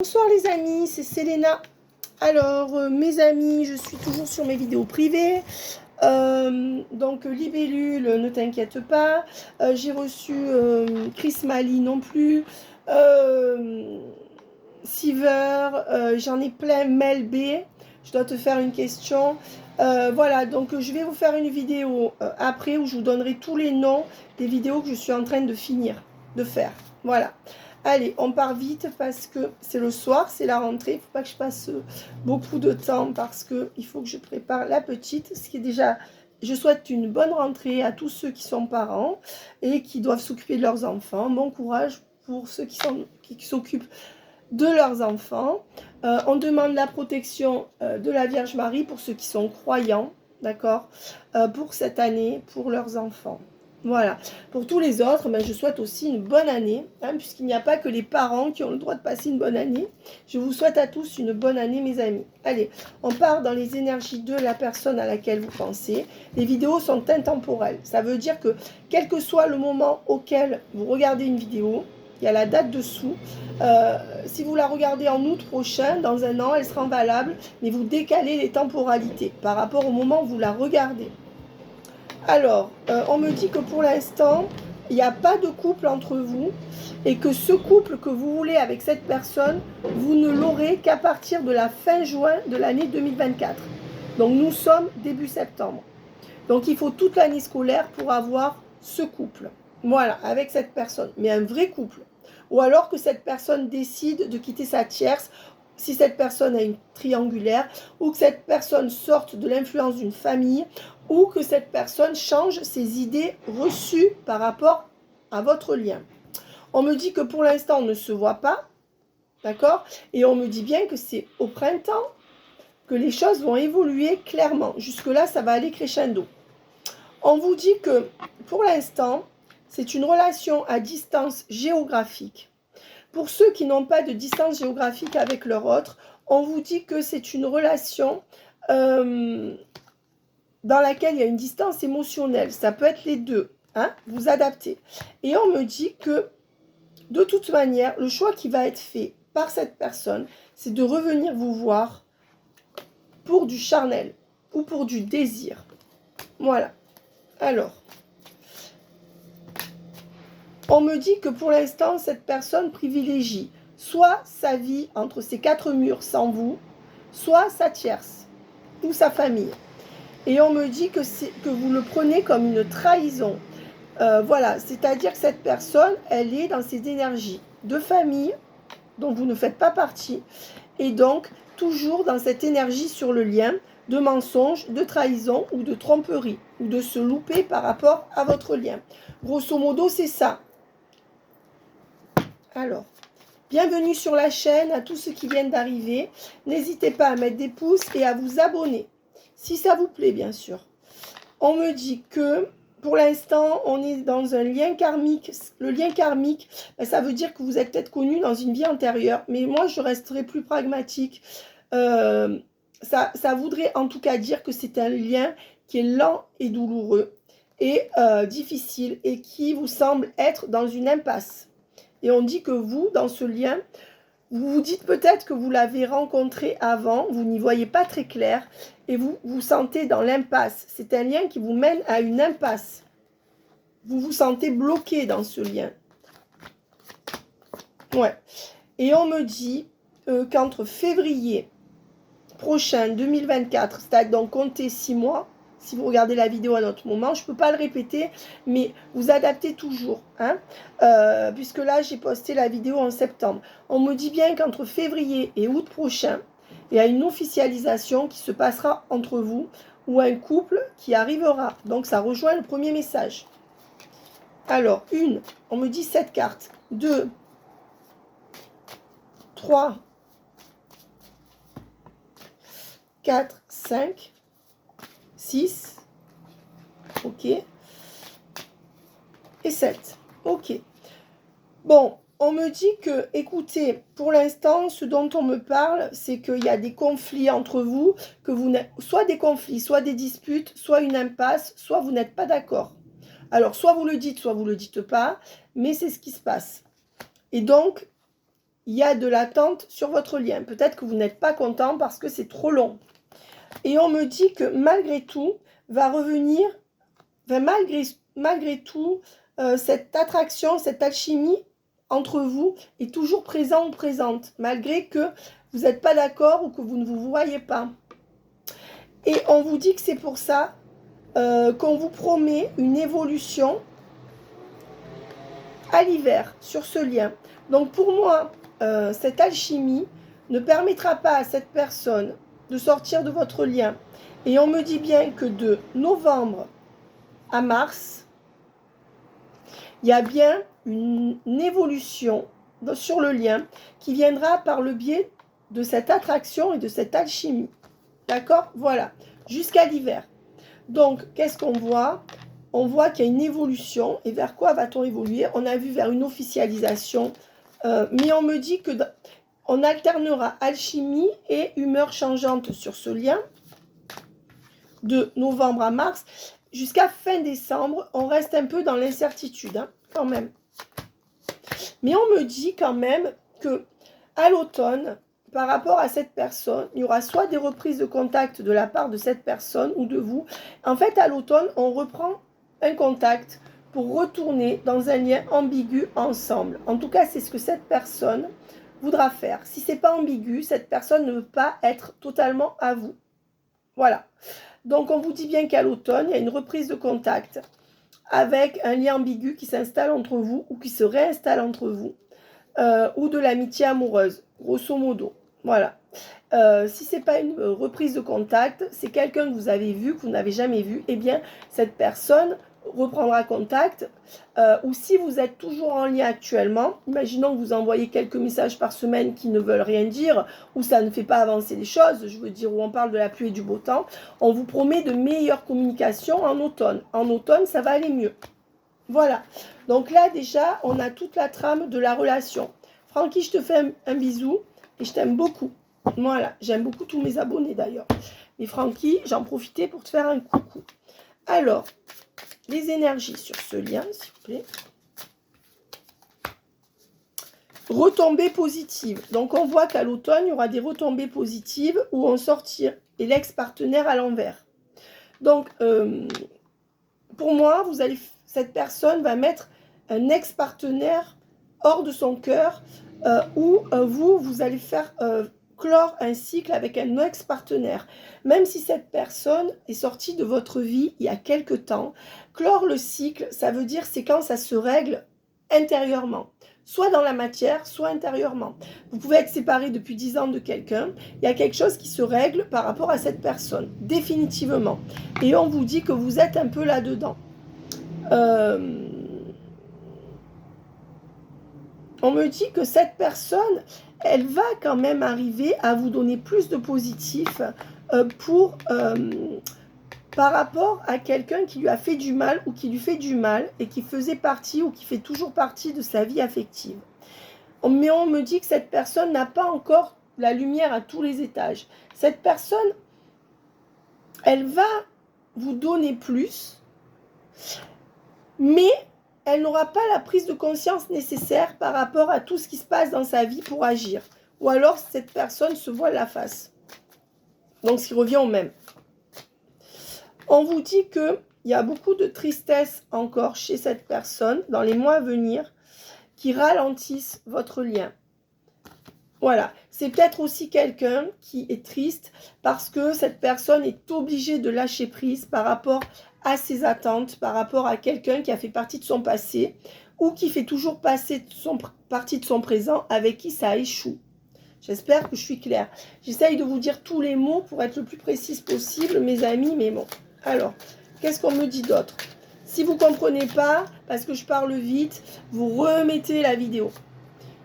Bonsoir les amis, c'est Selena. Alors mes amis, je suis toujours sur mes vidéos privées. Donc Libellule, ne t'inquiète pas. J'ai reçu Chris Mali non plus. Siver, j'en ai plein. Mel B, je dois te faire une question. Voilà, donc je vais vous faire une vidéo après où je vous donnerai tous les noms des vidéos que je suis en train de finir de faire. Voilà. Allez, on part vite parce que c'est le soir, c'est la rentrée. Il ne faut pas que je passe beaucoup de temps parce qu'il faut que je prépare la petite. Ce qui est déjà, je souhaite une bonne rentrée à tous ceux qui sont parents et qui doivent s'occuper de leurs enfants. Bon courage pour ceux qui s'occupent de leurs enfants. On demande la protection de la Vierge Marie pour ceux qui sont croyants, d'accord, pour cette année, pour leurs enfants. Voilà. Pour tous les autres, je souhaite aussi une bonne année, puisqu'il n'y a pas que les parents qui ont le droit de passer une bonne année. Je vous souhaite à tous une bonne année, mes amis. Allez, on part dans les énergies de la personne à laquelle vous pensez. Les vidéos sont intemporelles. Ça veut dire que, quel que soit le moment auquel vous regardez une vidéo, il y a la date dessous. Si vous la regardez en août prochain, dans un an, elle sera valable, mais vous décalez les temporalités par rapport au moment où vous la regardez. Alors, on me dit que pour l'instant, il n'y a pas de couple entre vous et que ce couple que vous voulez avec cette personne, vous ne l'aurez qu'à partir de la fin juin de l'année 2024. Donc, nous sommes début septembre. Donc, il faut toute l'année scolaire pour avoir ce couple. Voilà, avec cette personne. Mais un vrai couple. Ou alors que cette personne décide de quitter sa tierce, si cette personne a une triangulaire, ou que cette personne sorte de l'influence d'une famille, ou que cette personne change ses idées reçues par rapport à votre lien. On me dit que pour l'instant, on ne se voit pas, d'accord? Et on me dit bien que c'est au printemps que les choses vont évoluer clairement. Jusque-là, ça va aller crescendo. On vous dit que pour l'instant, c'est une relation à distance géographique. Pour ceux qui n'ont pas de distance géographique avec leur autre, on vous dit que c'est une relation dans laquelle il y a une distance émotionnelle. Ça peut être les deux. Vous adaptez. Et on me dit que, de toute manière, le choix qui va être fait par cette personne, c'est de revenir vous voir pour du charnel ou pour du désir. Voilà. Alors, on me dit que pour l'instant, cette personne privilégie soit sa vie entre ces quatre murs sans vous, soit sa tierce ou sa famille. Et on me dit que vous le prenez comme une trahison. Voilà, c'est-à-dire que cette personne, elle est dans ses énergies de famille, dont vous ne faites pas partie, et donc toujours dans cette énergie sur le lien de mensonge, de trahison ou de tromperie, ou de se louper par rapport à votre lien. Grosso modo, c'est ça. Alors, bienvenue sur la chaîne à tous ceux qui viennent d'arriver. N'hésitez pas à mettre des pouces et à vous abonner, si ça vous plaît, bien sûr. On me dit que, pour l'instant, on est dans un lien karmique. Le lien karmique, ça veut dire que vous êtes peut-être connus dans une vie antérieure. Mais moi, je resterai plus pragmatique. Ça voudrait en tout cas dire que c'est un lien qui est lent et douloureux et difficile et qui vous semble être dans une impasse. Et on dit que vous, dans ce lien, vous vous dites peut-être que vous l'avez rencontré avant, vous n'y voyez pas très clair, et vous vous sentez dans l'impasse. C'est un lien qui vous mène à une impasse. Vous vous sentez bloqué dans ce lien. Ouais. Et on me dit qu'entre février prochain 2024, c'est-à-dire donc comptez 6 mois, si vous regardez la vidéo à un autre moment, je ne peux pas le répéter, mais vous adaptez toujours, puisque là, j'ai posté la vidéo en septembre. On me dit bien qu'entre février et août prochain, il y a une officialisation qui se passera entre vous, ou un couple qui arrivera. Donc, ça rejoint le premier message. Alors, on me dit 7 cartes. 2, 3, 4, 5, 6, ok, et 7, ok. Bon, on me dit que, écoutez, pour l'instant, ce dont on me parle, c'est qu'il y a des conflits entre vous, que vous n'êtes, soit des conflits, soit des disputes, soit une impasse, soit vous n'êtes pas d'accord. Alors, soit vous le dites, soit vous ne le dites pas, mais c'est ce qui se passe. Et donc, il y a de l'attente sur votre lien. Peut-être que vous n'êtes pas content parce que c'est trop long. Et on me dit que malgré tout, va revenir, malgré tout, cette attraction, cette alchimie entre vous est toujours présent ou présente, malgré que vous n'êtes pas d'accord ou que vous ne vous voyez pas. Et on vous dit que c'est pour ça qu'on vous promet une évolution à l'hiver sur ce lien. Donc pour moi, cette alchimie ne permettra pas à cette personne de sortir de votre lien. Et on me dit bien que de novembre à mars, il y a bien une évolution sur le lien qui viendra par le biais de cette attraction et de cette alchimie. D'accord? Voilà. Jusqu'à l'hiver. Donc, qu'est-ce qu'on voit? On voit qu'il y a une évolution. Et vers quoi va-t-on évoluer? On a vu vers une officialisation. Mais on me dit que on alternera alchimie et humeur changeante sur ce lien. De novembre à mars. Jusqu'à fin décembre, on reste un peu dans l'incertitude, hein, quand même. Mais on me dit quand même que à l'automne, par rapport à cette personne, il y aura soit des reprises de contact de la part de cette personne ou de vous. En fait, à l'automne, on reprend un contact pour retourner dans un lien ambigu ensemble. En tout cas, c'est ce que cette personne voudra faire. Si ce n'est pas ambigu, cette personne ne veut pas être totalement à vous. Voilà. Donc, on vous dit bien qu'à l'automne, il y a une reprise de contact avec un lien ambigu qui s'installe entre vous ou qui se réinstalle entre vous, ou de l'amitié amoureuse, grosso modo. Voilà. Si ce n'est pas une reprise de contact, c'est quelqu'un que vous avez vu, que vous n'avez jamais vu, eh bien, cette personne reprendra contact. Ou si vous êtes toujours en lien actuellement, imaginons que vous envoyez quelques messages par semaine qui ne veulent rien dire, ou ça ne fait pas avancer les choses, je veux dire, où on parle de la pluie et du beau temps, on vous promet de meilleures communications en automne. En automne, ça va aller mieux. Voilà. Donc là, déjà, on a toute la trame de la relation. Francky, je te fais un bisou et je t'aime beaucoup. Voilà, j'aime beaucoup tous mes abonnés d'ailleurs. Mais Francky, j'en profitais pour te faire un coucou. Alors, les énergies sur ce lien, s'il vous plaît. Retombées positives. Donc, on voit qu'à l'automne, il y aura des retombées positives où on sortira et l'ex-partenaire à l'envers. Donc, pour moi, cette personne va mettre un ex-partenaire hors de son cœur où vous allez faire clore un cycle avec un ex-partenaire. Même si cette personne est sortie de votre vie il y a quelque temps, clore le cycle, ça veut dire c'est quand ça se règle intérieurement. Soit dans la matière, soit intérieurement. Vous pouvez être séparé depuis 10 ans de quelqu'un. Il y a quelque chose qui se règle par rapport à cette personne, définitivement. Et on vous dit que vous êtes un peu là-dedans. On me dit que cette personne, elle va quand même arriver à vous donner plus de positif par rapport à quelqu'un qui lui a fait du mal ou qui lui fait du mal et qui faisait partie ou qui fait toujours partie de sa vie affective. Mais on me dit que cette personne n'a pas encore la lumière à tous les étages. Cette personne, elle va vous donner plus, mais elle n'aura pas la prise de conscience nécessaire par rapport à tout ce qui se passe dans sa vie pour agir. Ou alors, cette personne se voile la face. Donc, ce qui revient au même. On vous dit qu'il y a beaucoup de tristesse encore chez cette personne dans les mois à venir qui ralentissent votre lien. Voilà. C'est peut-être aussi quelqu'un qui est triste parce que cette personne est obligée de lâcher prise par rapport à ses attentes, par rapport à quelqu'un qui a fait partie de son passé ou qui fait toujours partie de son présent avec qui ça échoue. J'espère que je suis claire. J'essaye de vous dire tous les mots pour être le plus précise possible, mes amis, mais bon. Alors, qu'est-ce qu'on me dit d'autre? Si vous ne comprenez pas, parce que je parle vite, vous remettez la vidéo.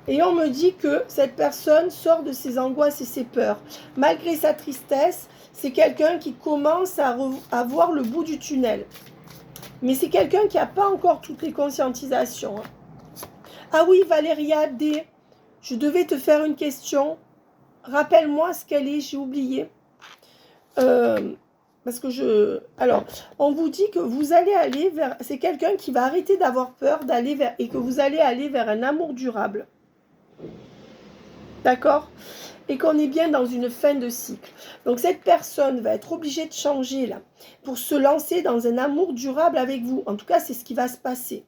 Et on me dit que cette personne sort de ses angoisses et ses peurs. Malgré sa tristesse, c'est quelqu'un qui commence à voir le bout du tunnel. Mais c'est quelqu'un qui n'a pas encore toutes les conscientisations. Ah oui, Valéria D, je devais te faire une question. Rappelle-moi ce qu'elle est, j'ai oublié. Parce que alors, on vous dit que vous allez aller vers... C'est quelqu'un qui va arrêter d'avoir peur d'aller vers... Et que vous allez aller vers un amour durable. D'accord? Et qu'on est bien dans une fin de cycle. Donc cette personne va être obligée de changer là, pour se lancer dans un amour durable avec vous. En tout cas, c'est ce qui va se passer.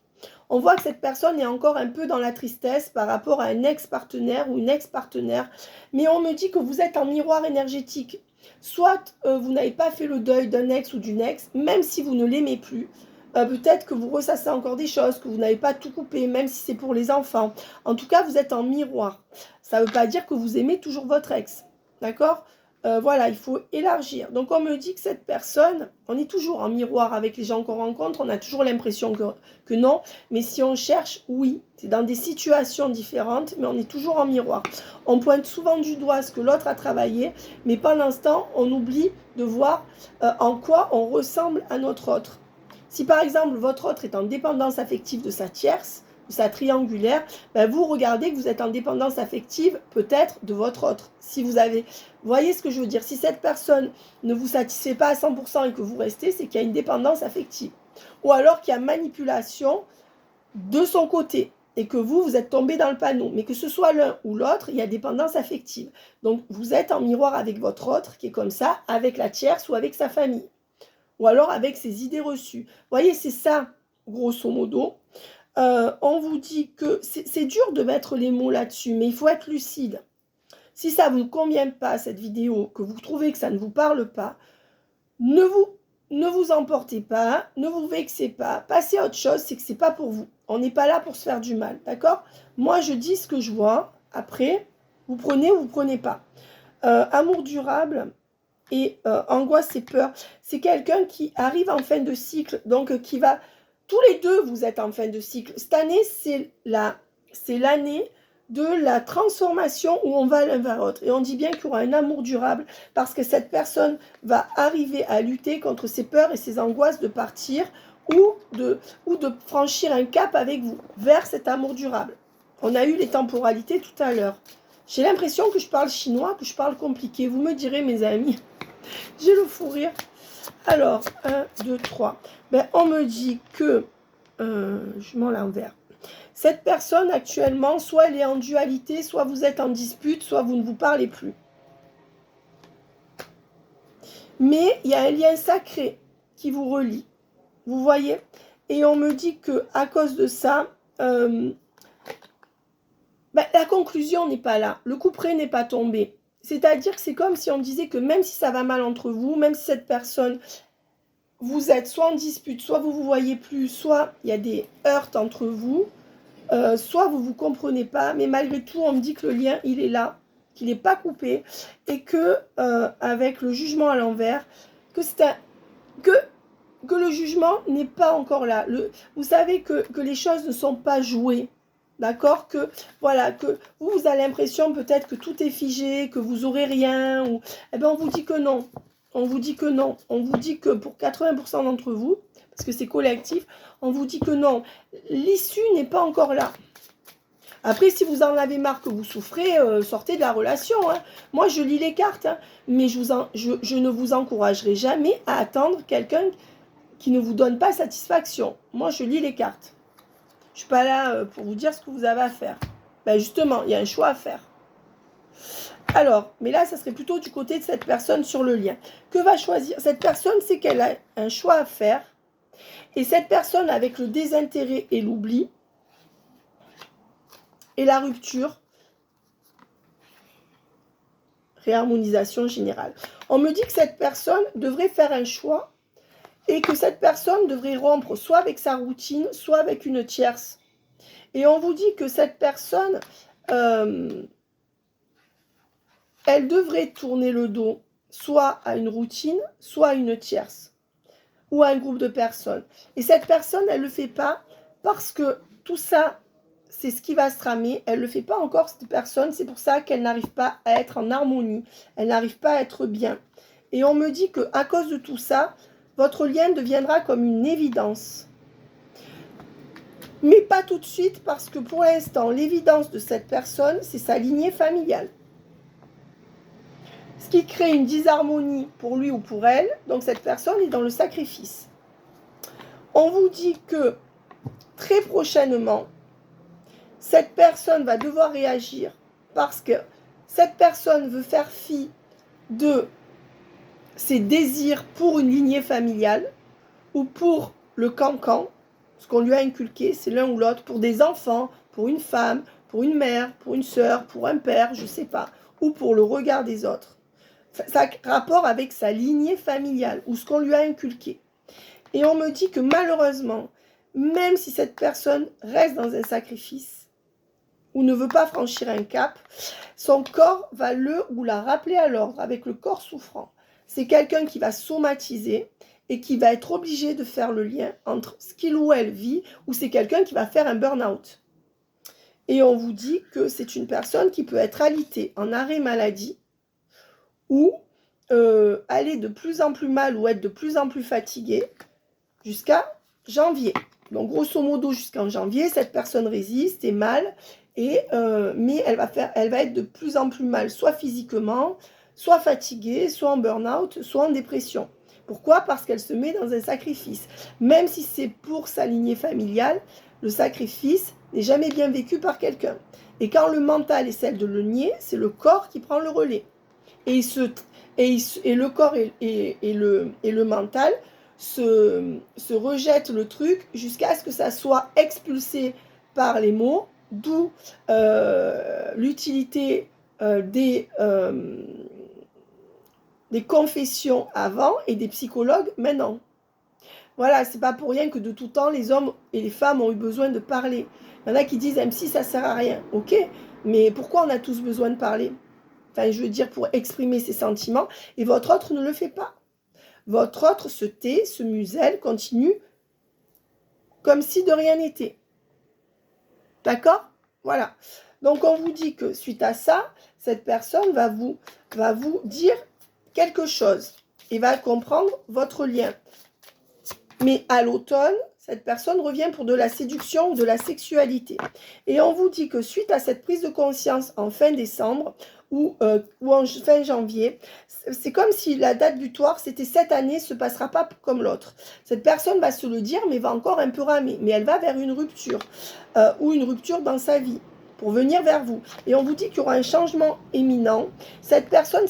On voit que cette personne est encore un peu dans la tristesse par rapport à un ex-partenaire ou une ex-partenaire, mais on me dit que vous êtes en miroir énergétique. Soit vous n'avez pas fait le deuil d'un ex ou d'une ex, même si vous ne l'aimez plus. Peut-être que vous ressassez encore des choses, que vous n'avez pas tout coupé, même si c'est pour les enfants. En tout cas, vous êtes en miroir. Ça ne veut pas dire que vous aimez toujours votre ex. D'accord? Voilà, il faut élargir. Donc on me dit que cette personne, on est toujours en miroir avec les gens qu'on rencontre, on a toujours l'impression que non, mais si on cherche, oui, c'est dans des situations différentes, mais on est toujours en miroir. On pointe souvent du doigt ce que l'autre a travaillé, mais pendant ce temps, on oublie de voir en quoi on ressemble à notre autre. Si par exemple votre autre est en dépendance affective de sa tierce, de sa triangulaire, ben vous regardez que vous êtes en dépendance affective peut-être de votre autre. Si vous avez, vous voyez ce que je veux dire, si cette personne ne vous satisfait pas à 100% et que vous restez, c'est qu'il y a une dépendance affective. Ou alors qu'il y a manipulation de son côté et que vous êtes tombé dans le panneau. Mais que ce soit l'un ou l'autre, il y a dépendance affective. Donc vous êtes en miroir avec votre autre qui est comme ça, avec la tierce ou avec sa famille. Ou alors avec ses idées reçues. Vous voyez, c'est ça, grosso modo. On vous dit que c'est dur de mettre les mots là-dessus, mais il faut être lucide. Si ça ne vous convient pas, cette vidéo, que vous trouvez que ça ne vous parle pas, ne vous emportez pas, ne vous vexez pas, passez à autre chose, c'est que ce n'est pas pour vous. On n'est pas là pour se faire du mal, d'accord? Moi, je dis ce que je vois. Après, vous prenez ou vous ne prenez pas. Amour durable et angoisse et peur. C'est quelqu'un qui arrive en fin de cycle, donc qui va... Tous les deux, vous êtes en fin de cycle. Cette année, c'est l'année de la transformation où on va l'un vers l'autre. Et on dit bien qu'il y aura un amour durable parce que cette personne va arriver à lutter contre ses peurs et ses angoisses de partir ou de franchir un cap avec vous vers cet amour durable. On a eu les temporalités tout à l'heure. J'ai l'impression que je parle chinois, que je parle compliqué. Vous me direz, mes amis, j'ai le fou rire. Alors, 1, 2, 3. Ben, on me dit que, je mets l'envers. Cette personne actuellement, soit elle est en dualité, soit vous êtes en dispute, soit vous ne vous parlez plus. Mais il y a un lien sacré qui vous relie. Vous voyez? Et on me dit que à cause de ça, ben, la conclusion n'est pas là. Le couperet n'est pas tombé. C'est-à-dire que c'est comme si on disait que même si ça va mal entre vous, même si cette personne... Vous êtes soit en dispute, soit vous ne vous voyez plus, soit il y a des heurts entre vous, soit vous ne vous comprenez pas, mais malgré tout, on me dit que le lien, il est là, qu'il n'est pas coupé, et que, avec le jugement à l'envers, que le jugement n'est pas encore là. Vous savez que les choses ne sont pas jouées, d'accord? Que, voilà, que vous avez l'impression peut-être que tout est figé, que vous n'aurez rien, ou, eh bien, on vous dit que non. On vous dit que non. On vous dit que pour 80% d'entre vous, parce que c'est collectif, on vous dit que non. L'issue n'est pas encore là. Après, si vous en avez marre que vous souffrez, sortez de la relation. Hein. Moi, je lis les cartes, hein, mais je ne vous encouragerai jamais à attendre quelqu'un qui ne vous donne pas satisfaction. Moi, je lis les cartes. Je ne suis pas là pour vous dire ce que vous avez à faire. Ben justement, il y a un choix à faire. Alors, mais là, ça serait plutôt du côté de cette personne sur le lien. Que va choisir cette personne? C'est qu'elle a un choix à faire. Et cette personne, avec le désintérêt et l'oubli, et la rupture, réharmonisation générale. On me dit que cette personne devrait faire un choix et que cette personne devrait rompre soit avec sa routine, soit avec une tierce. Et on vous dit que cette personne... elle devrait tourner le dos soit à une routine, soit à une tierce, ou à un groupe de personnes. Et cette personne, elle ne le fait pas parce que tout ça, c'est ce qui va se tramer. Elle ne le fait pas encore, cette personne. C'est pour ça qu'elle n'arrive pas à être en harmonie. Elle n'arrive pas à être bien. Et on me dit qu'à cause de tout ça, votre lien deviendra comme une évidence. Mais pas tout de suite, parce que pour l'instant, l'évidence de cette personne, c'est sa lignée familiale. Ce qui crée une disharmonie pour lui ou pour elle, donc cette personne est dans le sacrifice. On vous dit que très prochainement, cette personne va devoir réagir parce que cette personne veut faire fi de ses désirs pour une lignée familiale ou pour le cancan, ce qu'on lui a inculqué, c'est l'un ou l'autre, pour des enfants, pour une femme, pour une mère, pour une sœur, pour un père, je ne sais pas, ou pour le regard des autres. Ça a rapport avec sa lignée familiale ou ce qu'on lui a inculqué. Et on me dit que malheureusement, même si cette personne reste dans un sacrifice ou ne veut pas franchir un cap, son corps va le ou la rappeler à l'ordre avec le corps souffrant. C'est quelqu'un qui va somatiser et qui va être obligé de faire le lien entre ce qu'il ou elle vit, ou c'est quelqu'un qui va faire un burn-out. Et on vous dit que c'est une personne qui peut être alitée en arrêt maladie ou aller de plus en plus mal ou être de plus en plus fatiguée jusqu'à janvier. Donc grosso modo jusqu'en janvier, cette personne résiste, est mal, mais elle va être de plus en plus mal, soit physiquement, soit fatiguée, soit en burn-out, soit en dépression. Pourquoi? Parce qu'elle se met dans un sacrifice. Même si c'est pour sa lignée familiale, le sacrifice n'est jamais bien vécu par quelqu'un. Et quand le mental essaie de le nier, c'est le corps qui prend le relais. Et le corps et le mental se rejettent le truc jusqu'à ce que ça soit expulsé par les mots, d'où l'utilité des confessions avant et des psychologues maintenant. Voilà, c'est pas pour rien que de tout temps, les hommes et les femmes ont eu besoin de parler. Il y en a qui disent, M6, ça sert à rien. Ok, mais pourquoi on a tous besoin de parler? Enfin, je veux dire, pour exprimer ses sentiments, et votre autre ne le fait pas. Votre autre se tait, se muselle, continue, comme si de rien n'était. D'accord? Voilà. Donc, on vous dit que suite à ça, cette personne va vous dire quelque chose et va comprendre votre lien. Mais à l'automne, cette personne revient pour de la séduction ou de la sexualité. Et on vous dit que suite à cette prise de conscience en fin décembre ou en fin janvier, c'est comme si la date butoir, c'était cette année, ne se passera pas comme l'autre. Cette personne va se le dire, mais va encore un peu ramer. Mais elle va vers une rupture ou une rupture dans sa vie pour venir vers vous. Et on vous dit qu'il y aura un changement éminent. Cette personne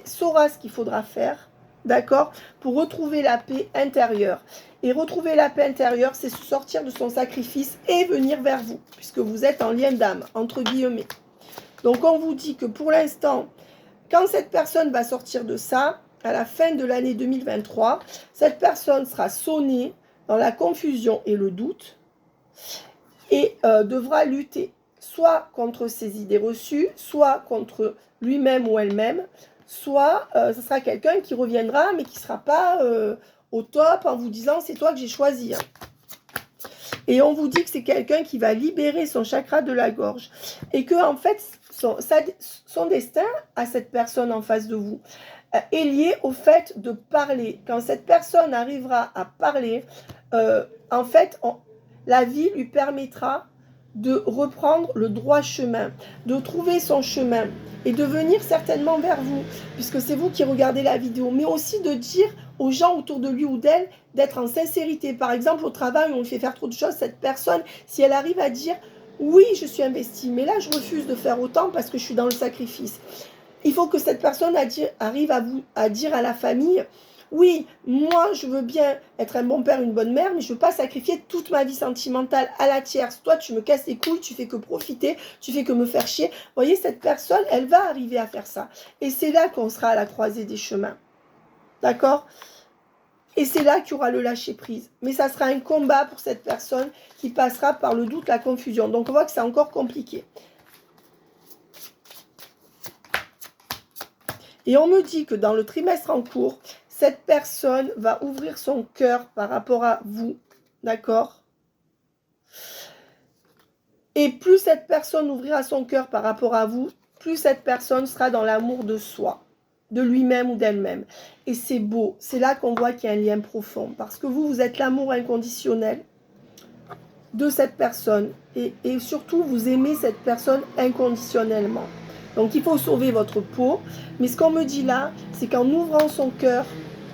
saura ce qu'il faudra faire, d'accord, pour retrouver la paix intérieure. Et retrouver la paix intérieure, c'est se sortir de son sacrifice et venir vers vous, puisque vous êtes en lien d'âme, entre guillemets. Donc on vous dit que pour l'instant, quand cette personne va sortir de ça, à la fin de l'année 2023, cette personne sera sonnée dans la confusion et le doute et devra lutter soit contre ses idées reçues, soit contre lui-même ou elle-même, soit ce sera quelqu'un qui reviendra mais qui ne sera pas au top en vous disant c'est toi que j'ai choisi. Et on vous dit que c'est quelqu'un qui va libérer son chakra de la gorge et que en fait son destin à cette personne en face de vous est lié au fait de parler. Quand cette personne arrivera à parler, en fait, la vie lui permettra de reprendre le droit chemin, de trouver son chemin et de venir certainement vers vous, puisque c'est vous qui regardez la vidéo, mais aussi de dire aux gens autour de lui ou d'elle d'être en sincérité. Par exemple, au travail, on lui fait faire trop de choses, cette personne, si elle arrive à dire « Oui, je suis investie, mais là, je refuse de faire autant parce que je suis dans le sacrifice ». Il faut que cette personne arrive à dire à la famille « Oui, moi, je veux bien être un bon père, une bonne mère, mais je ne veux pas sacrifier toute ma vie sentimentale à la tierce. Toi, tu me casses les couilles, tu fais que profiter, tu fais que me faire chier. » Vous voyez, cette personne, elle va arriver à faire ça. Et c'est là qu'on sera à la croisée des chemins. D'accord ? Et c'est là qu'il y aura le lâcher-prise. Mais ça sera un combat pour cette personne qui passera par le doute, la confusion. Donc, on voit que c'est encore compliqué. Et on me dit que dans le trimestre en cours, cette personne va ouvrir son cœur par rapport à vous, d'accord? Et plus cette personne ouvrira son cœur par rapport à vous, plus cette personne sera dans l'amour de soi, de lui-même ou d'elle-même. Et c'est beau, c'est là qu'on voit qu'il y a un lien profond, parce que vous êtes l'amour inconditionnel de cette personne, et surtout, vous aimez cette personne inconditionnellement. Donc, il faut sauver votre peau. Mais ce qu'on me dit là, c'est qu'en ouvrant son cœur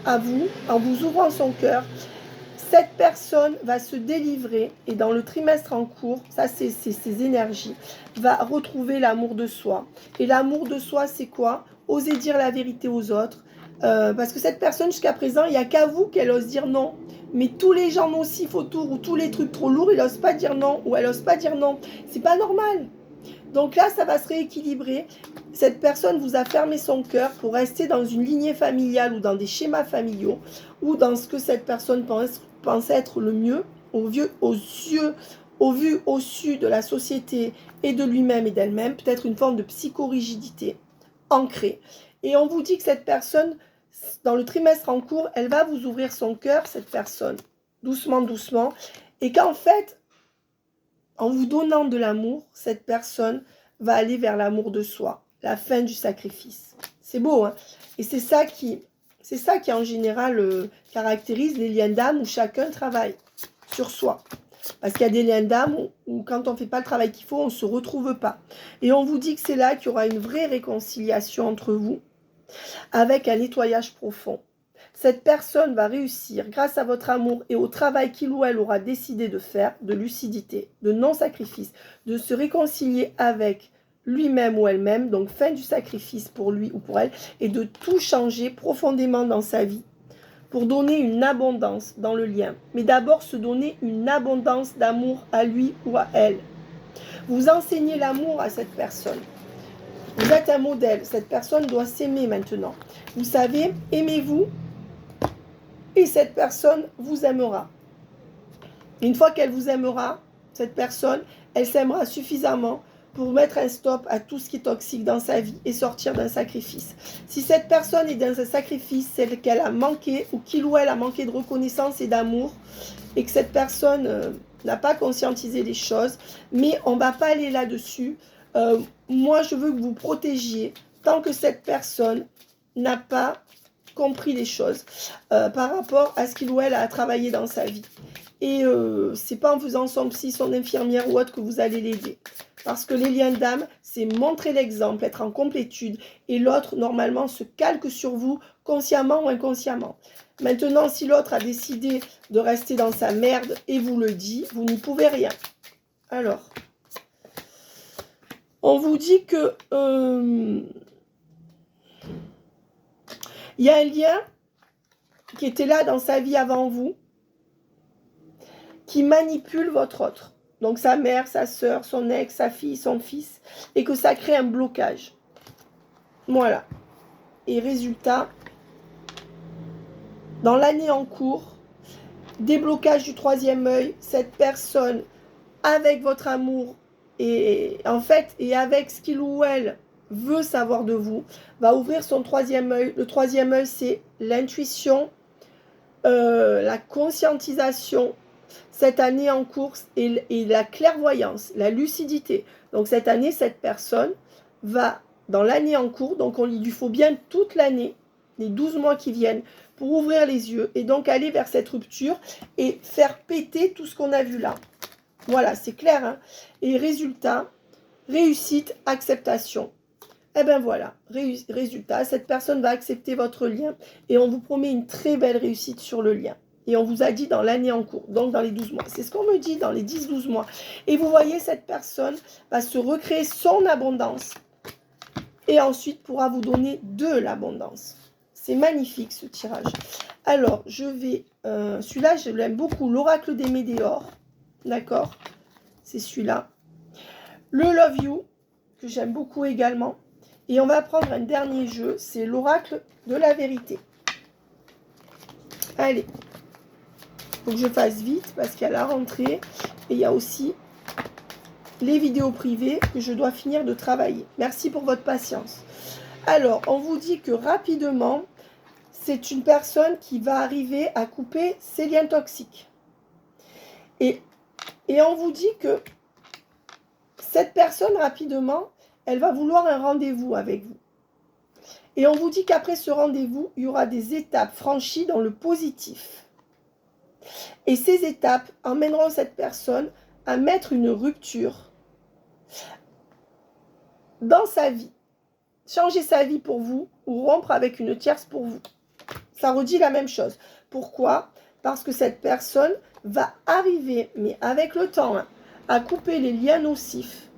à vous, en vous ouvrant son cœur, Cette personne va se délivrer et dans le trimestre en cours, ça c'est ses énergies, va retrouver l'amour de soi. Et l'amour de soi, c'est quoi? Oser dire la vérité aux autres. Parce que cette personne, jusqu'à présent, il n'y a qu'à vous qu'elle ose dire non. Mais tous les gens nocifs autour ou tous les trucs trop lourds, ils n'osent pas dire non ou elle n'ose pas dire non. C'est pas normal. Donc là, ça va se rééquilibrer. Cette personne vous a fermé son cœur pour rester dans une lignée familiale ou dans des schémas familiaux ou dans ce que cette personne pense être le mieux aux vu, au su de la société et de lui-même et d'elle-même, peut-être une forme de psychorigidité ancrée. Et on vous dit que cette personne, dans le trimestre en cours, elle va vous ouvrir son cœur, cette personne, doucement, doucement, et qu'en fait, en vous donnant de l'amour, cette personne va aller vers l'amour de soi, la fin du sacrifice. C'est beau, hein? Et c'est ça qui en général caractérise les liens d'âme où chacun travaille sur soi. Parce qu'il y a des liens d'âme où quand on ne fait pas le travail qu'il faut, on ne se retrouve pas. Et on vous dit que c'est là qu'il y aura une vraie réconciliation entre vous, avec un nettoyage profond. Cette personne va réussir, grâce à votre amour et au travail qu'il ou elle aura décidé de faire, de lucidité, de non-sacrifice, de se réconcilier avec lui-même ou elle-même, donc fin du sacrifice pour lui ou pour elle, et de tout changer profondément dans sa vie pour donner une abondance dans le lien. Mais d'abord se donner une abondance d'amour à lui ou à elle. Vous enseignez l'amour à cette personne. Vous êtes un modèle. Cette personne doit s'aimer maintenant. Vous savez, aimez-vous et cette personne vous aimera. Une fois qu'elle vous aimera, cette personne, elle s'aimera suffisamment pour mettre un stop à tout ce qui est toxique dans sa vie et sortir d'un sacrifice. Si cette personne est dans un sacrifice, c'est qu'elle a manqué ou qu'il ou elle a manqué de reconnaissance et d'amour et que cette personne n'a pas conscientisé les choses, mais on ne va pas aller là-dessus. Moi, je veux que vous protégiez tant que cette personne n'a pas compris les choses par rapport à ce qu'il ou elle a travaillé dans sa vie. Et c'est pas en faisant son psy, son infirmière ou autre que vous allez l'aider. Parce que les liens d'âme, c'est montrer l'exemple, être en complétude. Et l'autre, normalement, se calque sur vous, consciemment ou inconsciemment. Maintenant, si l'autre a décidé de rester dans sa merde et vous le dit, vous n'y pouvez rien. Alors, on vous dit que il y a un lien qui était là dans sa vie avant vous, qui manipule votre autre. Donc sa mère, sa soeur, son ex, sa fille, son fils, et que ça crée un blocage. Voilà. Et résultat, dans l'année en cours, déblocage du troisième œil, cette personne, avec votre amour, et en fait, et avec ce qu'il ou elle veut savoir de vous, va ouvrir son troisième œil. Le troisième œil, c'est l'intuition, la conscientisation, cette année en course et la clairvoyance, la lucidité. Donc cette année, cette personne va, dans l'année en cours, donc il lui faut bien toute l'année, les 12 mois qui viennent, pour ouvrir les yeux et donc aller vers cette rupture et faire péter tout ce qu'on a vu là. Voilà, c'est clair, hein? Et résultat, réussite, acceptation. Eh bien voilà, résultat, cette personne va accepter votre lien et on vous promet une très belle réussite sur le lien. Et on vous a dit dans l'année en cours, donc dans les 12 mois. C'est ce qu'on me dit dans les 10-12 mois. Et vous voyez, cette personne va se recréer son abondance et ensuite pourra vous donner de l'abondance. C'est magnifique ce tirage. Alors, je vais... celui-là, je l'aime beaucoup. L'oracle des Médéors. D'accord? C'est celui-là. Le Love You, que j'aime beaucoup également. Et on va prendre un dernier jeu. C'est l'oracle de la vérité. Allez. Il faut que je fasse vite parce qu'il y a la rentrée. Et il y a aussi les vidéos privées que je dois finir de travailler. Merci pour votre patience. Alors, on vous dit que rapidement, c'est une personne qui va arriver à couper ses liens toxiques. Et on vous dit que cette personne, rapidement, elle va vouloir un rendez-vous avec vous. Et on vous dit qu'après ce rendez-vous, il y aura des étapes franchies dans le positif. Et ces étapes emmèneront cette personne à mettre une rupture dans sa vie. Changer sa vie pour vous ou rompre avec une tierce pour vous. Ça redit la même chose. Pourquoi? parce que cette personne va arriver, mais avec le temps, hein, à couper les liens nocifs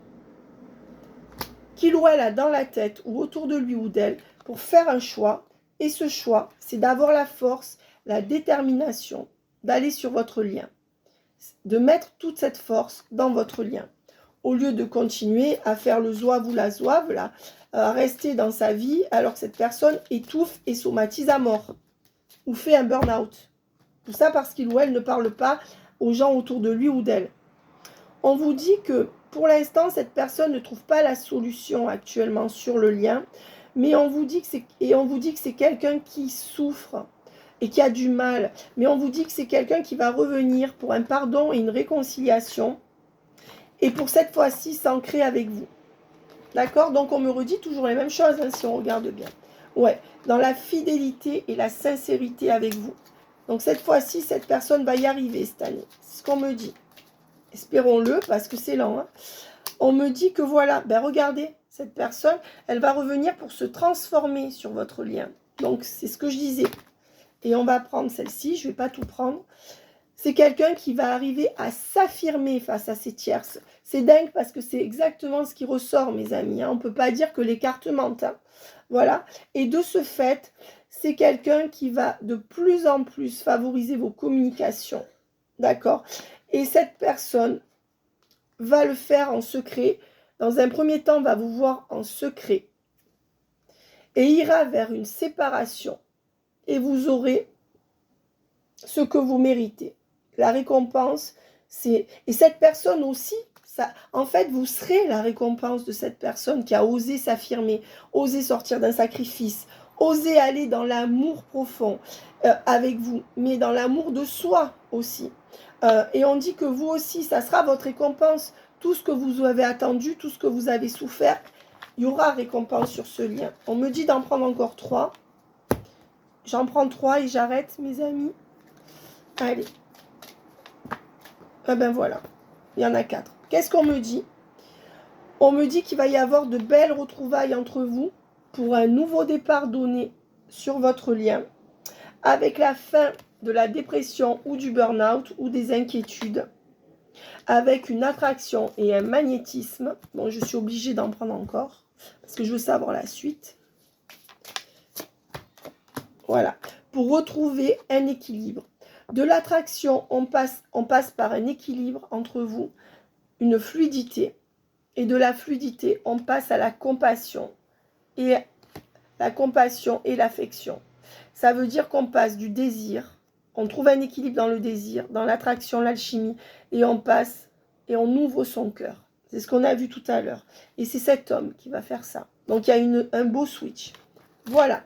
qu'il ou elle a dans la tête ou autour de lui ou d'elle pour faire un choix. Et ce choix, c'est d'avoir la force, la détermination d'aller sur votre lien, de mettre toute cette force dans votre lien, au lieu de continuer à faire le zouave ou la zouave, là, à rester dans sa vie alors que cette personne étouffe et somatise à mort ou fait un burn-out. Tout ça parce qu'il ou elle ne parle pas aux gens autour de lui ou d'elle. On vous dit que pour l'instant, cette personne ne trouve pas la solution actuellement sur le lien, mais on vous dit que c'est quelqu'un qui souffre et qui a du mal, mais on vous dit que c'est quelqu'un qui va revenir pour un pardon et une réconciliation, et pour cette fois-ci s'ancrer avec vous. D'accord? Donc on me redit toujours les mêmes choses, hein, si on regarde bien. Ouais, dans la fidélité et la sincérité avec vous. Donc cette fois-ci, cette personne va y arriver cette année. C'est ce qu'on me dit. Espérons-le, parce que c'est lent. Hein. On me dit que voilà, ben regardez, cette personne, elle va revenir pour se transformer sur votre lien. Donc c'est ce que je disais. Et on va prendre celle-ci, je ne vais pas tout prendre. C'est quelqu'un qui va arriver à s'affirmer face à ces tierces. C'est dingue parce que c'est exactement ce qui ressort, mes amis. Hein. On ne peut pas dire que les cartes mentent. Hein. Voilà. Et de ce fait, c'est quelqu'un qui va de plus en plus favoriser vos communications. D'accord? Et cette personne va le faire en secret. Dans un premier temps, va vous voir en secret. Et ira vers une séparation. Et vous aurez ce que vous méritez. La récompense, c'est... Et cette personne aussi, ça, en fait, vous serez la récompense de cette personne qui a osé s'affirmer, osé sortir d'un sacrifice, osé aller dans l'amour profond avec vous, mais dans l'amour de soi aussi. Et on dit que vous aussi, ça sera votre récompense. Tout ce que vous avez attendu, tout ce que vous avez souffert, il y aura récompense sur ce lien. On me dit d'en prendre encore 3. J'en prends 3 et j'arrête, mes amis. Allez. Ah ben voilà. Il y en a 4. Qu'est-ce qu'on me dit? On me dit qu'il va y avoir de belles retrouvailles entre vous pour un nouveau départ donné sur votre lien, avec la fin de la dépression ou du burn-out ou des inquiétudes, avec une attraction et un magnétisme. Bon, je suis obligée d'en prendre encore, parce que je veux savoir la suite. Voilà. Pour retrouver un équilibre. De l'attraction, on passe par un équilibre entre vous, une fluidité. Et de la fluidité, on passe à la compassion. Et l'affection. Ça veut dire qu'on passe du désir, on trouve un équilibre dans le désir, dans l'attraction, l'alchimie, et on passe et on ouvre son cœur. C'est ce qu'on a vu tout à l'heure. Et c'est cet homme qui va faire ça. Donc il y a un beau switch. Voilà.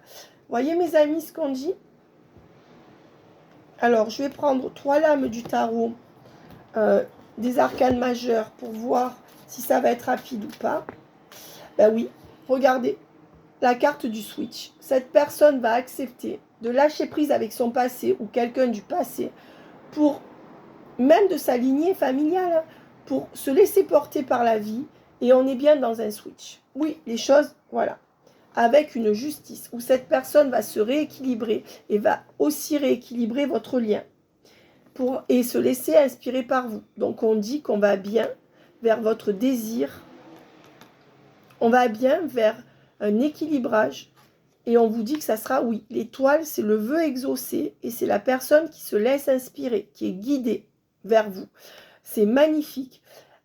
Voyez mes amis ce qu'on dit? Alors je vais prendre 3 lames du tarot des arcanes majeurs pour voir si ça va être rapide ou pas. Ben oui, regardez. La carte du switch. Cette personne va accepter de lâcher prise avec son passé ou quelqu'un du passé pour, même de sa lignée familiale, hein, pour se laisser porter par la vie, et on est bien dans un switch. Oui, les choses, voilà. Avec une justice où cette personne va se rééquilibrer et va aussi rééquilibrer votre lien et se laisser inspirer par vous. Donc on dit qu'on va bien vers votre désir, on va bien vers un équilibrage, et on vous dit que ça sera oui. L'étoile, c'est le vœu exaucé, et c'est la personne qui se laisse inspirer, qui est guidée vers vous. C'est magnifique.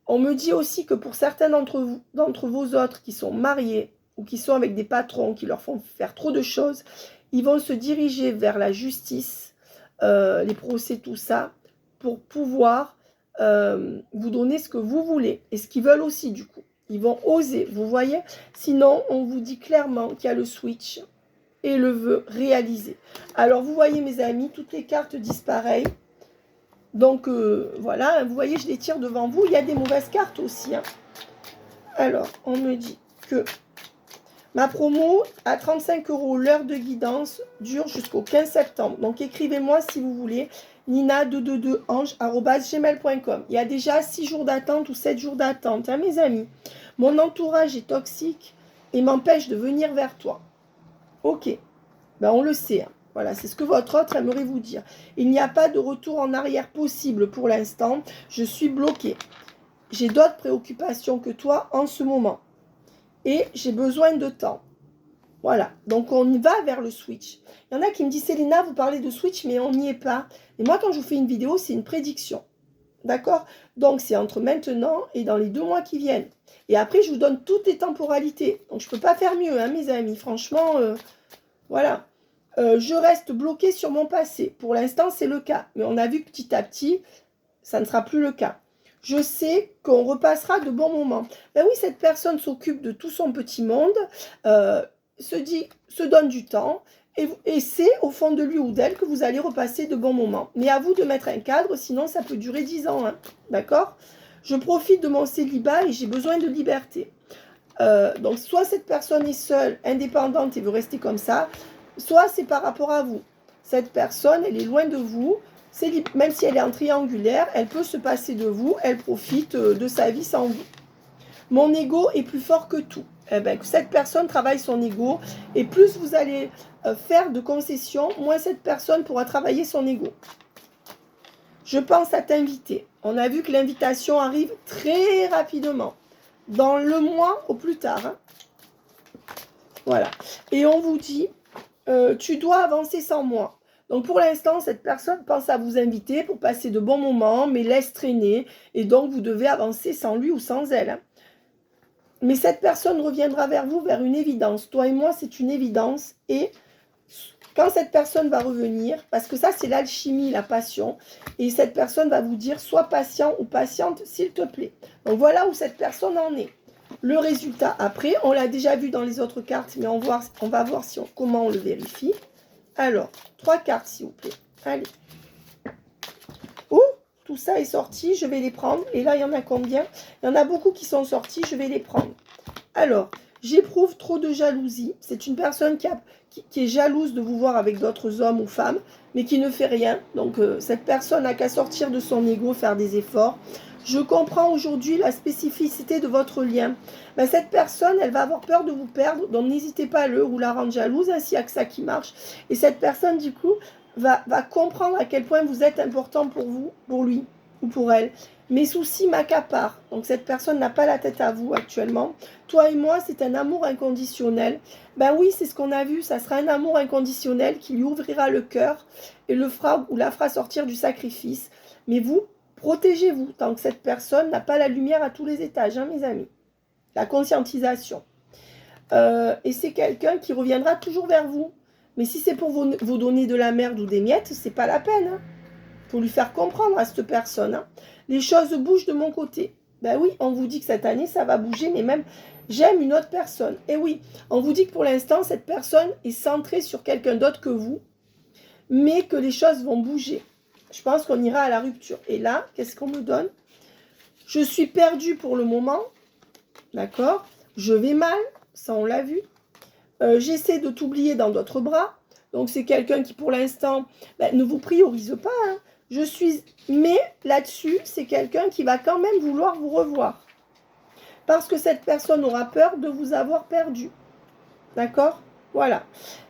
On me dit aussi que pour certains d'entre vos autres qui sont mariés, ou qui sont avec des patrons qui leur font faire trop de choses, ils vont se diriger vers la justice, les procès, tout ça, pour pouvoir vous donner ce que vous voulez, et ce qu'ils veulent aussi du coup. Ils vont oser, vous voyez? Sinon, on vous dit clairement qu'il y a le switch et le vœu réalisé. Alors, vous voyez, mes amis, toutes les cartes disparaissent. Donc, voilà, vous voyez, je les tire devant vous. Il y a des mauvaises cartes aussi. Hein. Alors, on me dit que ma promo à 35 € l'heure de guidance dure jusqu'au 15 septembre. Donc, écrivez-moi si vous voulez. nina222ange@gmail.com. Il y a déjà 6 jours d'attente ou 7 jours d'attente, hein, mes amis. Mon entourage est toxique et m'empêche de venir vers toi. Ok, ben on le sait. Hein. Voilà, c'est ce que votre autre aimerait vous dire. Il n'y a pas de retour en arrière possible pour l'instant. Je suis bloquée. J'ai d'autres préoccupations que toi en ce moment. Et j'ai besoin de temps. Voilà, donc on y va vers le switch. Il y en a qui me disent, Célina, vous parlez de switch, mais on n'y est pas. Et moi, quand je vous fais une vidéo, c'est une prédiction. D'accord? Donc, c'est entre maintenant et dans les 2 mois qui viennent. Et après, je vous donne toutes les temporalités. Donc, je ne peux pas faire mieux, hein, mes amis. Franchement, voilà. Je reste bloquée sur mon passé. Pour l'instant, c'est le cas. Mais on a vu que petit à petit, ça ne sera plus le cas. Je sais qu'on repassera de bons moments. Ben oui, cette personne s'occupe de tout son petit monde, se donne du temps, et c'est au fond de lui ou d'elle que vous allez repasser de bons moments. Mais à vous de mettre un cadre, sinon ça peut durer 10 ans. Hein, d'accord? Je profite de mon célibat et j'ai besoin de liberté. Donc, soit cette personne est seule, indépendante et veut rester comme ça, soit c'est par rapport à vous. Cette personne, elle est loin de vous. Même si elle est en triangulaire, elle peut se passer de vous, elle profite de sa vie sans vous. Mon ego est plus fort que tout. Eh bien, cette personne travaille son ego, et plus vous allez faire de concessions, moins cette personne pourra travailler son ego. Je pense à t'inviter. On a vu que l'invitation arrive très rapidement, dans le mois au plus tard. Hein. Voilà. Et on vous dit, tu dois avancer sans moi. Donc, pour l'instant, cette personne pense à vous inviter pour passer de bons moments, mais laisse traîner. Et donc, vous devez avancer sans lui ou sans elle. Hein. Mais cette personne reviendra vers vous vers une évidence. Toi et moi, c'est une évidence. Et quand cette personne va revenir, parce que ça, c'est l'alchimie, la passion, et cette personne va vous dire, sois patient ou patiente, s'il te plaît. Donc, voilà où cette personne en est. Le résultat après, on l'a déjà vu dans les autres cartes, mais on va voir comment on le vérifie. Alors, 3 cartes, s'il vous plaît. Allez. Oh, tout ça est sorti, je vais les prendre. Et là, il y en a combien? Il y en a beaucoup qui sont sortis, je vais les prendre. Alors, j'éprouve trop de jalousie. C'est une personne qui est jalouse de vous voir avec d'autres hommes ou femmes, mais qui ne fait rien. Donc, cette personne n'a qu'à sortir de son ego, faire des efforts. Je comprends aujourd'hui la spécificité de votre lien. Ben, cette personne, elle va avoir peur de vous perdre, donc n'hésitez pas à le ou la rendre jalouse, hein, s'il n'y a que ça qui marche. Et cette personne, du coup, va comprendre à quel point vous êtes important pour vous, pour lui ou pour elle. Mes soucis m'accaparent. Donc cette personne n'a pas la tête à vous actuellement. Toi et moi, c'est un amour inconditionnel. Ben oui, c'est ce qu'on a vu. Ça sera un amour inconditionnel qui lui ouvrira le cœur et le fera ou la fera sortir du sacrifice. Mais vous, protégez-vous tant que cette personne n'a pas la lumière à tous les étages, hein, mes amis. La conscientisation. Et c'est quelqu'un qui reviendra toujours vers vous. Mais si c'est pour vous donner de la merde ou des miettes, c'est pas la peine. Hein. Faut lui faire comprendre à cette personne. Hein. Les choses bougent de mon côté. Ben oui, on vous dit que cette année, ça va bouger, mais même, j'aime une autre personne. Et oui, on vous dit que pour l'instant, cette personne est centrée sur quelqu'un d'autre que vous, mais que les choses vont bouger. Je pense qu'on ira à la rupture. Et là, qu'est-ce qu'on me donne? Je suis perdue pour le moment. D'accord? Je vais mal, ça on l'a vu. J'essaie de t'oublier dans d'autres bras. Donc c'est quelqu'un qui pour l'instant ne vous priorise pas. Hein. Mais là-dessus, c'est quelqu'un qui va quand même vouloir vous revoir. Parce que cette personne aura peur de vous avoir perdu. D'accord? Voilà.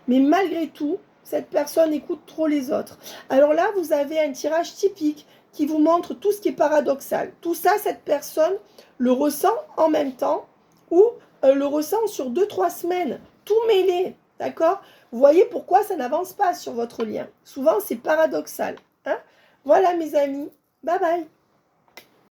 Mais malgré tout, cette personne écoute trop les autres. Alors là, vous avez un tirage typique qui vous montre tout ce qui est paradoxal. Tout ça, cette personne le ressent en même temps ou le ressent sur 2-3 semaines. Tout mêlé. D'accord? Vous voyez pourquoi ça n'avance pas sur votre lien. Souvent, c'est paradoxal. Hein? Voilà, mes amis. Bye bye.